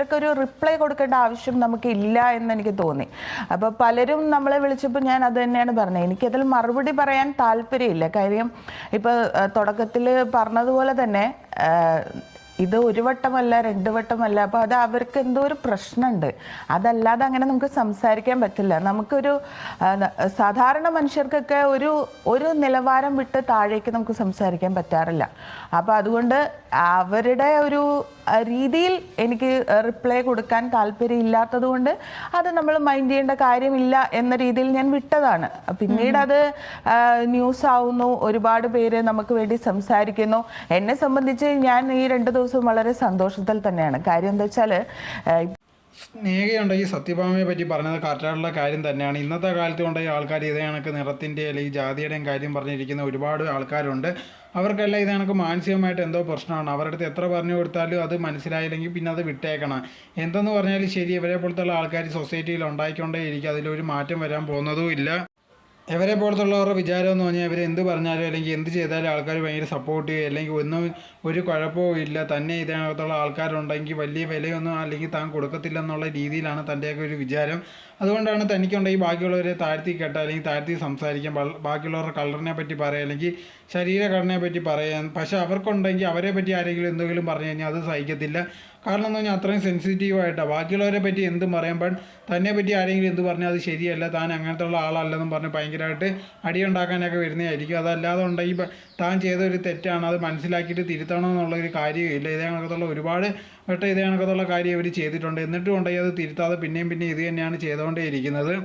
ഇവർക്കൊരു റിപ്ലൈ കൊടുക്കേണ്ട ആവശ്യം നമുക്ക് ഇല്ല എന്ന് എനിക്ക് തോന്നി. അപ്പോൾ പലരും നമ്മളെ വിളിച്ചപ്പോൾ ഞാൻ അത് തന്നെയാണ് പറഞ്ഞത്, എനിക്കതിൽ മറുപടി പറയാൻ താല്പര്യമില്ല. കാര്യം ഇപ്പോൾ തുടക്കത്തിൽ പറഞ്ഞതുപോലെ തന്നെ ഇത് ഒരു വട്ടമല്ല, 2 വട്ടമല്ല. അപ്പോൾ അത് അവർക്ക് എന്തോ ഒരു പ്രശ്നമുണ്ട്. അതല്ലാതെ അങ്ങനെ നമുക്ക് സംസാരിക്കാൻ പറ്റില്ല. നമുക്കൊരു സാധാരണ മനുഷ്യർക്കൊക്കെ ഒരു നിലവാരം വിട്ട് താഴേക്ക് നമുക്ക് സംസാരിക്കാൻ പറ്റാറില്ല. അപ്പോൾ അതുകൊണ്ട് അവരുടെ ഒരു രീതിയിൽ എനിക്ക് റിപ്ലൈ കൊടുക്കാൻ താല്പര്യമില്ലാത്തത് കൊണ്ട് അത് നമ്മൾ മൈൻഡ് ചെയ്യേണ്ട കാര്യമില്ല എന്ന രീതിയിൽ ഞാൻ വിട്ടതാണ്. പിന്നീട് അത് ന്യൂസ് ആവുന്നു, ഒരുപാട് പേര് നമുക്ക് വേണ്ടി സംസാരിക്കുന്നു. എന്നെ സംബന്ധിച്ച് ഞാൻ ഈ 2 ദിവസവും വളരെ സന്തോഷത്തിൽ തന്നെയാണ്. കാര്യം എന്താ വെച്ചാൽ, സ്നേഹയുണ്ടെങ്കിൽ സത്യഭാമയെ പറ്റി പറഞ്ഞത് കറക്റ്റായിട്ടുള്ള കാര്യം തന്നെയാണ്. ഇന്നത്തെ കാലത്ത് കൊണ്ടുപോയി ആൾക്കാർ ഇതേ കണക്ക് നിറത്തിൻ്റെ അല്ലെങ്കിൽ ജാതിയുടെയും കാര്യം പറഞ്ഞിരിക്കുന്ന ഒരുപാട് ആൾക്കാരുണ്ട്. അവർക്കെല്ലാം ഇതേ കണക്ക് മാനസികമായിട്ട് എന്തോ പ്രശ്നമാണ്. അവരുടെ അടുത്ത് എത്ര പറഞ്ഞു കൊടുത്താലും അത് മനസ്സിലായില്ലെങ്കിൽ പിന്നെ അത് വിട്ടേക്കണം. എന്തെന്ന് പറഞ്ഞാലും ശരി, ഇവരെ പോലത്തുള്ള ആൾക്കാർ സൊസൈറ്റിയിൽ ഉണ്ടായിക്കൊണ്ടേ ഇരിക്കും. അതിലൊരു മാറ്റം വരാൻ പോകുന്നതും ഇല്ല. ഇവരെ പോലത്തുള്ളവരുടെ വിചാരം എന്ന് പറഞ്ഞാൽ ഇവർ എന്ത് പറഞ്ഞാലും അല്ലെങ്കിൽ എന്ത് ചെയ്താലും ആൾക്കാർ ഭയങ്കര സപ്പോർട്ട് ചെയ്യും, അല്ലെങ്കിൽ ഒന്നും ഒരു കുഴപ്പവും ഇല്ല, തന്നെ ഇതിനകത്തുള്ള ആൾക്കാരുണ്ടെങ്കിൽ വലിയ വിലയൊന്നും അല്ലെങ്കിൽ താൻ കൊടുക്കത്തില്ലെന്നുള്ള രീതിയിലാണ് തൻ്റെയൊക്കെ ഒരു വിചാരം. അതുകൊണ്ടാണ് തനിക്കുണ്ടെങ്കിൽ ബാക്കിയുള്ളവരെ താഴ്ത്തി കേട്ടാൽ അല്ലെങ്കിൽ താഴ്ത്തി സംസാരിക്കാൻ, ബാക്കിയുള്ളവരുടെ കളറിനെ പറ്റി പറയുക അല്ലെങ്കിൽ ശരീരഘടനയെ പറ്റി പറയാൻ. പക്ഷേ അവർക്കുണ്ടെങ്കിൽ അവരെ പറ്റി ആരെങ്കിലും എന്തെങ്കിലും പറഞ്ഞു കഴിഞ്ഞാൽ അത് സഹിക്കത്തില്ല. കാരണം എന്ന് പറഞ്ഞാൽ അത്രയും സെൻസിറ്റീവായിട്ടാണ്. ബാക്കിയുള്ളവരെ പറ്റി എന്തും പറയുമ്പോൾ തന്നെ പറ്റി ആരെങ്കിലും എന്ത് പറഞ്ഞാൽ അത് ശരിയല്ല, താൻ അങ്ങനത്തെ ഉള്ള ആളല്ലെന്നും പറഞ്ഞ് ഭയങ്കരമായിട്ട് അടിയുണ്ടാക്കാനൊക്കെ വരുന്നതായിരിക്കും. അതല്ലാതെ ഉണ്ടെങ്കിൽ താൻ ചെയ്തൊരു തെറ്റാണ്, അത് മനസ്സിലാക്കിയിട്ട് തിരുത്തണമെന്നുള്ളൊരു കാര്യമില്ല. ഇതേ കണക്കത്തുള്ള ഒരുപാട് വട്ടം ഇതേ കണക്കത്തുള്ള കാര്യം ഇവർ ചെയ്തിട്ടുണ്ട്. എന്നിട്ടും ഉണ്ടെങ്കിൽ അത് തിരുത്താതെ പിന്നെയും ഇത് തന്നെയാണ് ചെയ്തുകൊണ്ടേ ഇരിക്കുന്നത്.